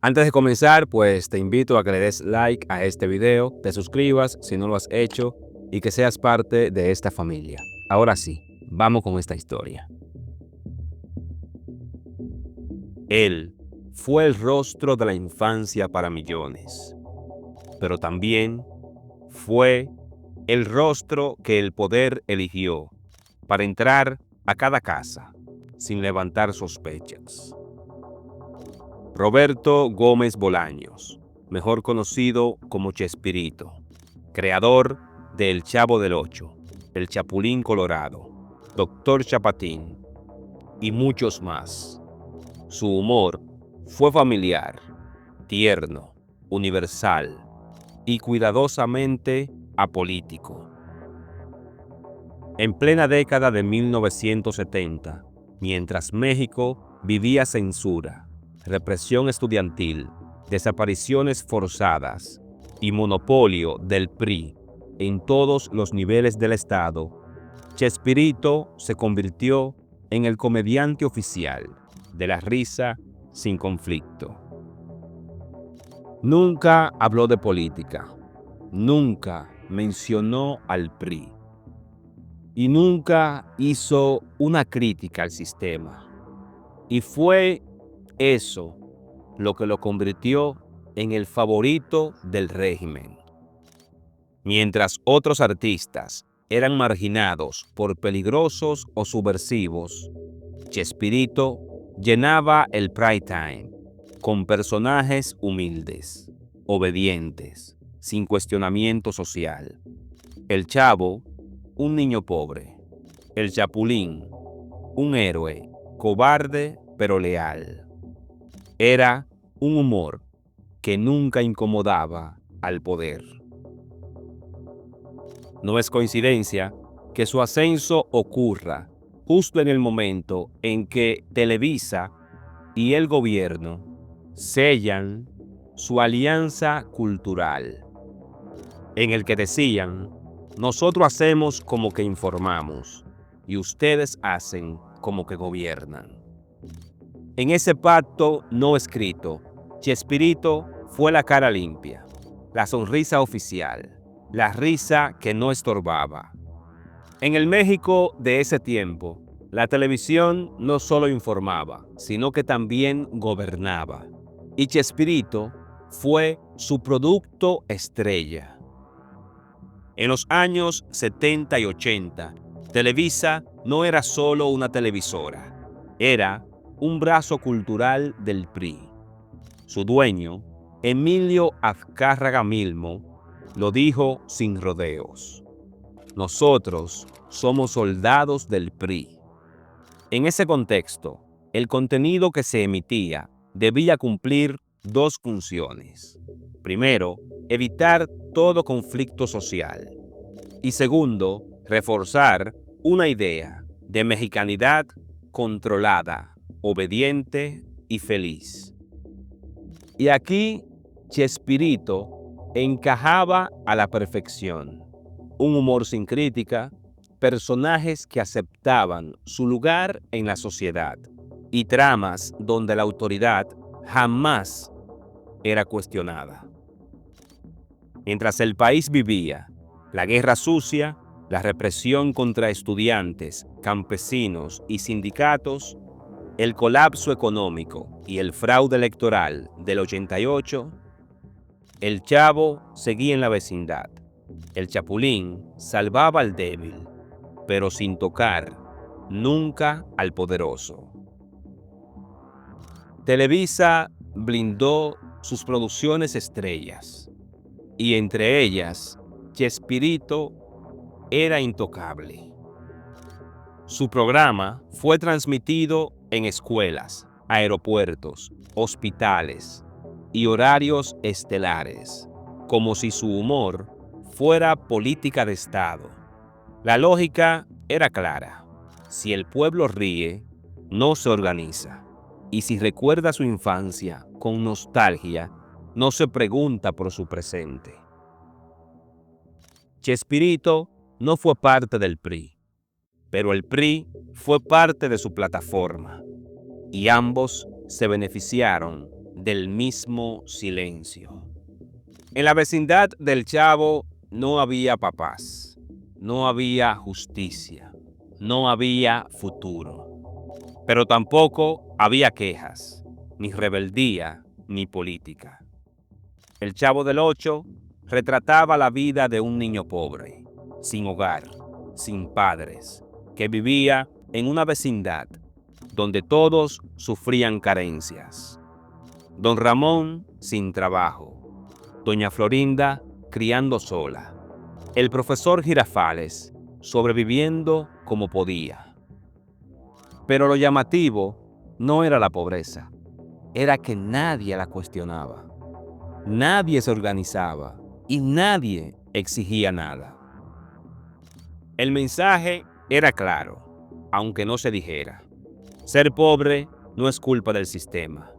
Antes de comenzar, pues te invito a que le des like a este video, te suscribas si no lo has hecho y que seas parte de esta familia. Ahora sí, vamos con esta historia. Él fue el rostro de la infancia para millones, pero también fue el rostro que el poder eligió para entrar a cada casa sin levantar sospechas. Roberto Gómez Bolaños, mejor conocido como Chespirito, creador de El Chavo del Ocho, El Chapulín Colorado, Doctor Chapatín y muchos más. Su humor fue familiar, tierno, universal y cuidadosamente apolítico. En plena década de 1970, mientras México vivía censura, represión estudiantil, desapariciones forzadas y monopolio del PRI en todos los niveles del Estado, Chespirito se convirtió en el comediante oficial de la risa sin conflicto. Nunca habló de política, nunca mencionó al PRI y nunca hizo una crítica al sistema. Y fue eso lo que lo convirtió en el favorito del régimen. Mientras otros artistas eran marginados por peligrosos o subversivos, Chespirito llenaba el prime time con personajes humildes, obedientes, sin cuestionamiento social. El Chavo, un niño pobre. El Chapulín, un héroe, cobarde pero leal. Era un humor que nunca incomodaba al poder. No es coincidencia que su ascenso ocurra justo en el momento en que Televisa y el gobierno sellan su alianza cultural, en el que decían: nosotros hacemos como que informamos y ustedes hacen como que gobiernan. En ese pacto no escrito, Chespirito fue la cara limpia, la sonrisa oficial, la risa que no estorbaba. En el México de ese tiempo, la televisión no solo informaba, sino que también gobernaba. Y Chespirito fue su producto estrella. En los años 70 y 80, Televisa no era solo una televisora, era un brazo cultural del PRI. Su dueño, Emilio Azcárraga Milmo, lo dijo sin rodeos: nosotros somos soldados del PRI. En ese contexto, el contenido que se emitía debía cumplir dos funciones. Primero, evitar todo conflicto social. Y segundo, reforzar una idea de mexicanidad controlada, obediente y feliz. Y aquí Chespirito encajaba a la perfección. Un humor sin crítica, personajes que aceptaban su lugar en la sociedad y tramas donde la autoridad jamás era cuestionada. Mientras el país vivía la guerra sucia, la represión contra estudiantes, campesinos y sindicatos, el colapso económico y el fraude electoral del 88, el Chavo seguía en la vecindad. El Chapulín salvaba al débil, pero sin tocar nunca al poderoso. Televisa blindó sus producciones estrellas, y entre ellas, Chespirito era intocable. Su programa fue transmitido en escuelas, aeropuertos, hospitales y horarios estelares, como si su humor fuera política de Estado. La lógica era clara: si el pueblo ríe, no se organiza. Y si recuerda su infancia con nostalgia, no se pregunta por su presente. Chespirito no fue parte del PRI, pero el PRI fue parte de su plataforma, y ambos se beneficiaron del mismo silencio. En la vecindad del Chavo no había papás, no había justicia, no había futuro. Pero tampoco había quejas, ni rebeldía, ni política. El Chavo del Ocho retrataba la vida de un niño pobre, sin hogar, sin padres, que vivía en una vecindad donde todos sufrían carencias. Don Ramón sin trabajo, doña Florinda criando sola, el profesor Girafales sobreviviendo como podía. Pero lo llamativo no era la pobreza, era que nadie la cuestionaba. Nadie se organizaba y nadie exigía nada. El mensaje era claro, aunque no se dijera. Ser pobre no es culpa del sistema,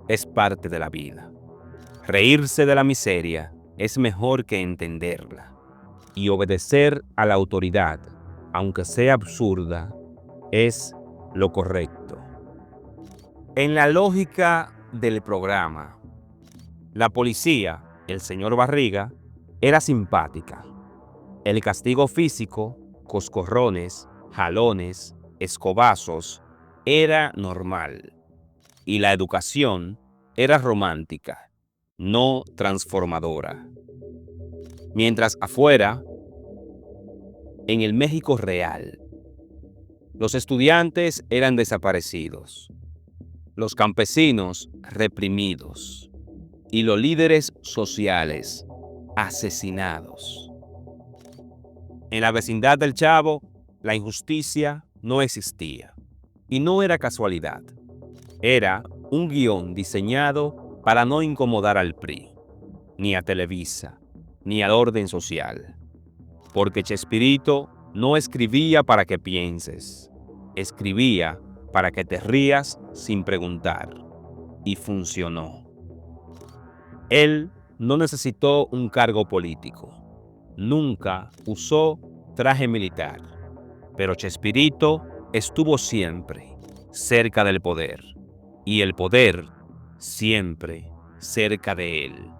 es parte de la vida. Reírse de la miseria es mejor que entenderla. Y obedecer a la autoridad, aunque sea absurda, es lo correcto. En la lógica del programa, la policía, el señor Barriga, era simpática. El castigo físico, coscorrones, jalones, escobazos, era normal. Y la educación era romántica, no transformadora. Mientras afuera, en el México real, los estudiantes eran desaparecidos, los campesinos reprimidos y los líderes sociales asesinados. En la vecindad del Chavo, la injusticia no existía. Y no era casualidad. Era un guión diseñado para no incomodar al PRI, ni a Televisa, ni al orden social. Porque Chespirito no escribía para que pienses, escribía para que te rías sin preguntar. Y funcionó. Él no necesitó un cargo político. Nunca usó traje militar. Pero Chespirito estuvo siempre cerca del poder. Y el poder siempre cerca de él.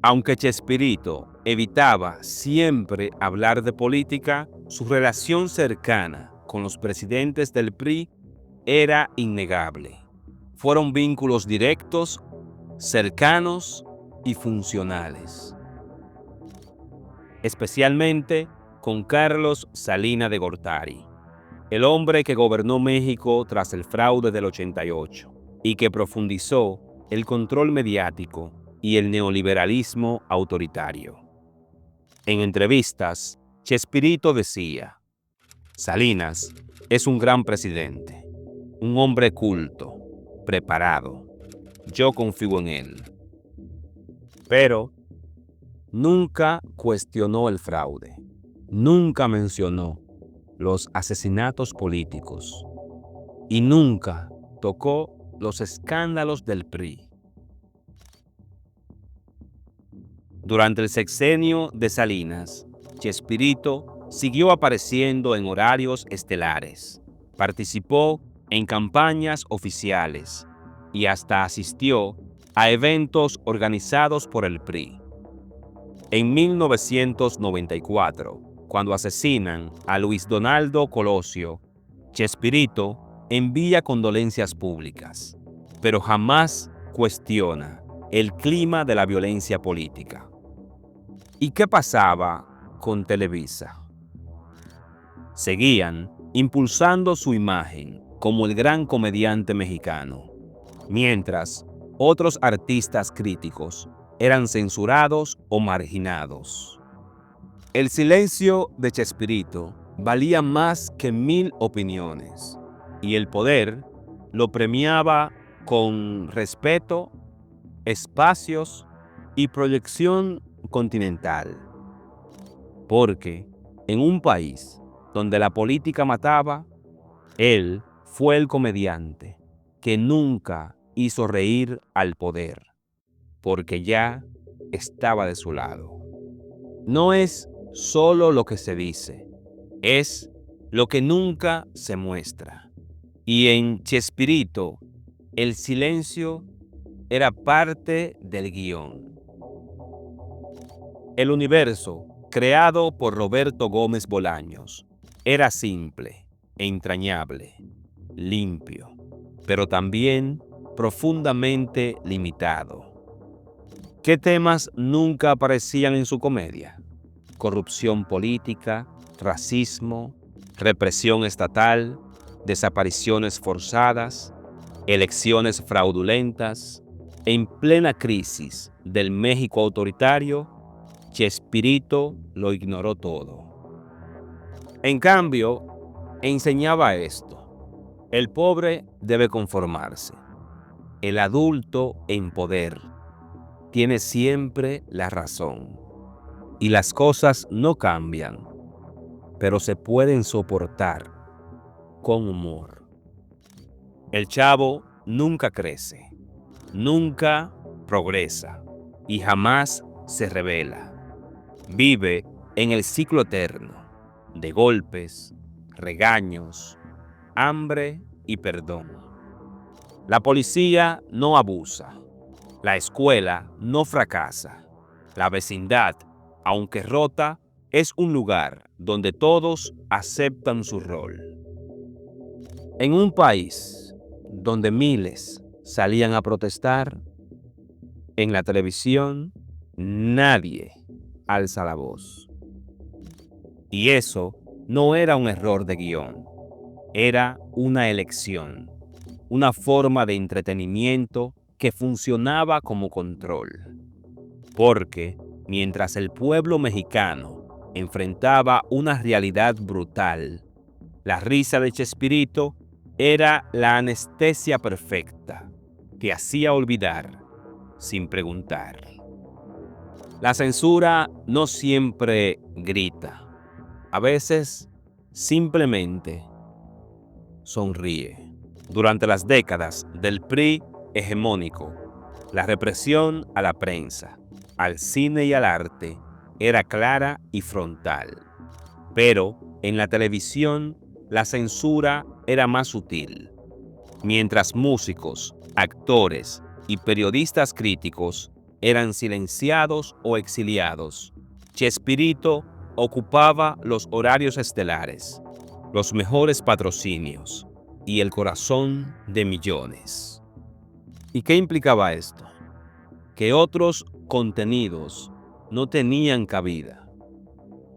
Aunque Chespirito evitaba siempre hablar de política, su relación cercana con los presidentes del PRI era innegable. Fueron vínculos directos, cercanos y funcionales. Especialmente con Carlos Salinas de Gortari, el hombre que gobernó México tras el fraude del 88 y que profundizó el control mediático y el neoliberalismo autoritario. En entrevistas, Chespirito decía: Salinas es un gran presidente, un hombre culto, preparado. Yo confío en él. Pero nunca cuestionó el fraude, nunca mencionó los asesinatos políticos y nunca tocó los escándalos del PRI. Durante el sexenio de Salinas, Chespirito siguió apareciendo en horarios estelares, participó en campañas oficiales y hasta asistió a eventos organizados por el PRI. En 1994, cuando asesinan a Luis Donaldo Colosio, Chespirito envía condolencias públicas, pero jamás cuestiona el clima de la violencia política. ¿Y qué pasaba con Televisa? Seguían impulsando su imagen como el gran comediante mexicano, mientras otros artistas críticos eran censurados o marginados. El silencio de Chespirito valía más que 1000 opiniones, y el poder lo premiaba con respeto, espacios y proyección continental. Porque en un país donde la política mataba, él fue el comediante que nunca hizo reír al poder, porque ya estaba de su lado. No es solo lo que se dice, es lo que nunca se muestra. Y en Chespirito El silencio era parte del guión. El universo, creado por Roberto Gómez Bolaños, era simple e entrañable, limpio, pero también profundamente limitado. ¿Qué temas nunca aparecían en su comedia? Corrupción política, racismo, represión estatal, desapariciones forzadas, elecciones fraudulentas. En plena crisis del México autoritario, Chespirito lo ignoró todo. En cambio, enseñaba esto: el pobre debe conformarse. El adulto en poder tiene siempre la razón. Y las cosas no cambian, pero se pueden soportar con humor. El Chavo nunca crece, nunca progresa y jamás se revela. Vive en el ciclo eterno de golpes, regaños, hambre y perdón. La policía no abusa, la escuela no fracasa, la vecindad, aunque rota, es un lugar donde todos aceptan su rol. En un país donde miles salían a protestar, en la televisión nadie alza la voz. Y eso no era un error de guión, era una elección, una forma de entretenimiento que funcionaba como control. Porque mientras el pueblo mexicano enfrentaba una realidad brutal, la risa de Chespirito era la anestesia perfecta que hacía olvidar sin preguntar. La censura no siempre grita, a veces simplemente sonríe. Durante las décadas del PRI hegemónico, la represión a la prensa, al cine y al arte era clara y frontal. Pero en la televisión la censura era más sutil. Mientras músicos, actores y periodistas críticos eran silenciados o exiliados, Chespirito ocupaba los horarios estelares, los mejores patrocinios y el corazón de millones. ¿Y qué implicaba esto? Que otros contenidos no tenían cabida,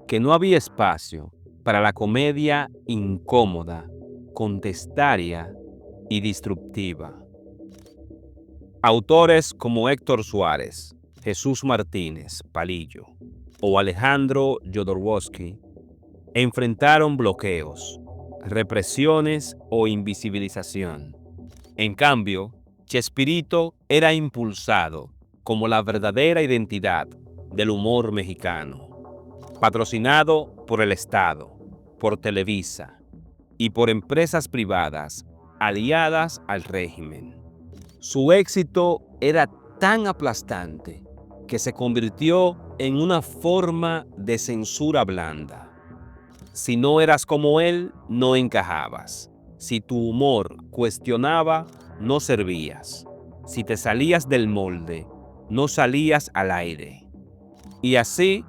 que no había espacio para la comedia incómoda, contestaria y disruptiva. Autores como Héctor Suárez, Jesús Martínez, Palillo, o Alejandro Jodorowsky enfrentaron bloqueos, represiones o invisibilización. En cambio, Chespirito era impulsado como la verdadera identidad del humor mexicano, patrocinado por el Estado, por Televisa y por empresas privadas aliadas al régimen. Su éxito era tan aplastante que se convirtió en una forma de censura blanda. Si no eras como él, no encajabas. Si tu humor cuestionaba, no servías. Si te salías del molde, no salías al aire. Y así,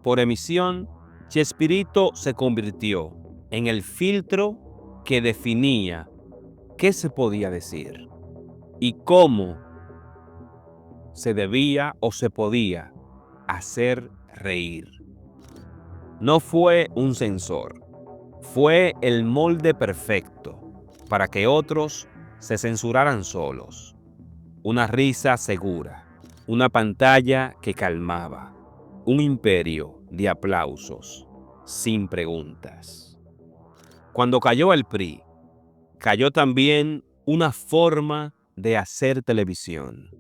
por emisión, Chespirito se convirtió en el filtro que definía qué se podía decir y cómo se debía o se podía hacer reír. No fue un censor, fue el molde perfecto para que otros se censuraran solos. Una risa segura, una pantalla que calmaba, un imperio de aplausos sin preguntas. Cuando cayó el PRI, cayó también una forma de hacer televisión.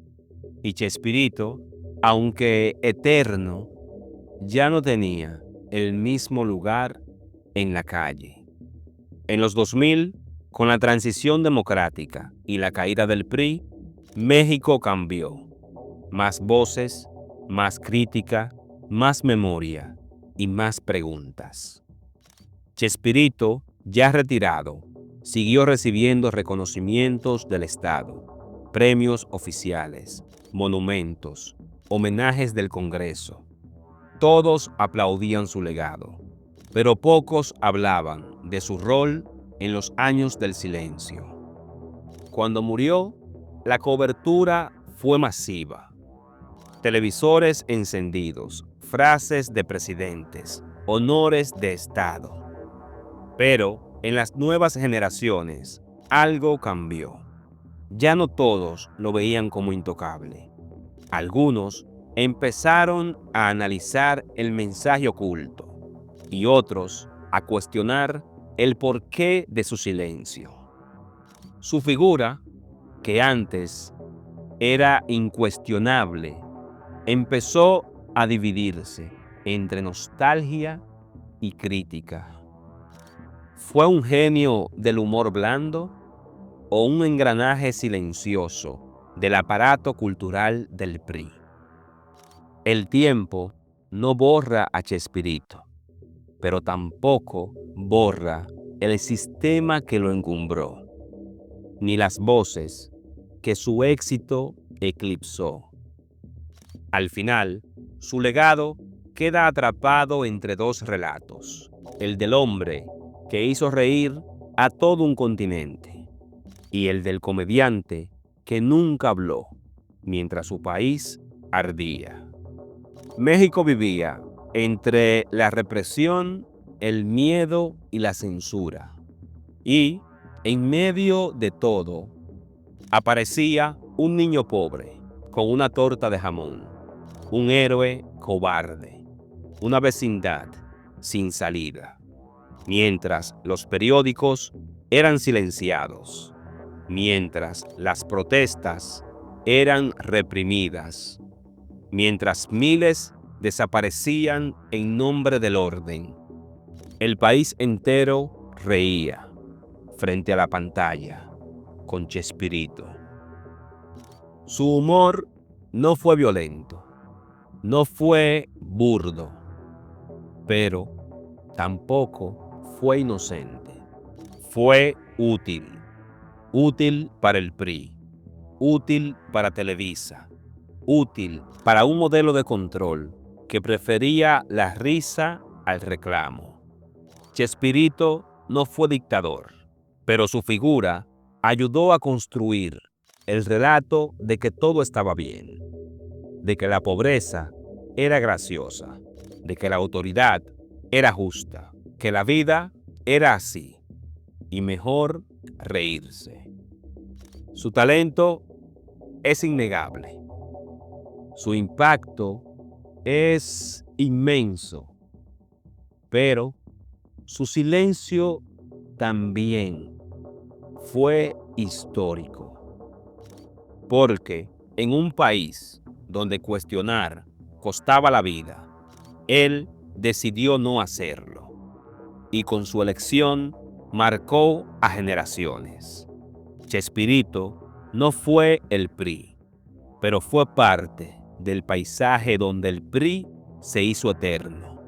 Y Chespirito, aunque eterno, ya no tenía el mismo lugar en la calle. En los 2000, con la transición democrática y la caída del PRI, México cambió. Más voces, más crítica, más memoria y más preguntas. Chespirito, ya retirado, Siguió recibiendo reconocimientos del Estado, premios oficiales, monumentos, homenajes del Congreso. Todos aplaudían su legado, pero pocos hablaban de su rol en los años del silencio. Cuando murió, la cobertura fue masiva. Televisores encendidos, frases de presidentes, honores de Estado. Pero en las nuevas generaciones, algo cambió. Ya no todos lo veían como intocable. Algunos empezaron a analizar el mensaje oculto y otros a cuestionar el porqué de su silencio. Su figura, que antes era incuestionable, empezó a dividirse entre nostalgia y crítica. ¿Fue un genio del humor blando o un engranaje silencioso del aparato cultural del PRI? El tiempo no borra a Chespirito, pero tampoco borra el sistema que lo encumbró, ni las voces que su éxito eclipsó. Al final, su legado queda atrapado entre dos relatos: el del hombre que hizo reír a todo un continente y el del comediante que nunca habló mientras su país ardía. México vivía entre la represión, el miedo y la censura. Y, en medio de todo, aparecía un niño pobre con una torta de jamón, un héroe cobarde, una vecindad sin salida, mientras los periódicos eran silenciados, mientras las protestas eran reprimidas, mientras miles desaparecían en nombre del orden. El país entero reía frente a la pantalla con Chespirito. Su humor no fue violento, no fue burdo, pero tampoco fue inocente. Fue útil, útil para el PRI, útil para Televisa, útil para un modelo de control que prefería la risa al reclamo. Chespirito no fue dictador, pero su figura ayudó a construir el relato de que todo estaba bien, de que la pobreza era graciosa, de que la autoridad era justa, que la vida era así, y mejor reírse. Su talento es innegable. Su impacto es inmenso, pero su silencio también fue histórico. Porque en un país donde cuestionar costaba la vida, él decidió no hacerlo. Y con su elección marcó a generaciones. Chespirito no fue el PRI, pero fue parte del paisaje donde el PRI se hizo eterno.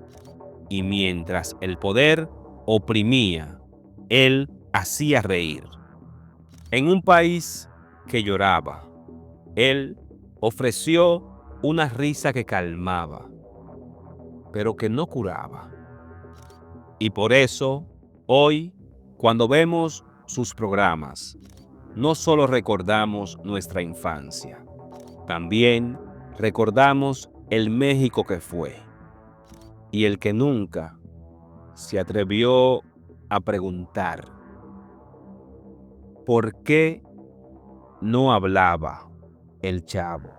Y mientras el poder oprimía, él hacía reír. En un país que lloraba, él ofreció una risa que calmaba, pero que no curaba. Y por eso, hoy, cuando vemos sus programas, no solo recordamos nuestra infancia, también recordamos el México que fue y el que nunca se atrevió a preguntar por qué no hablaba el Chavo.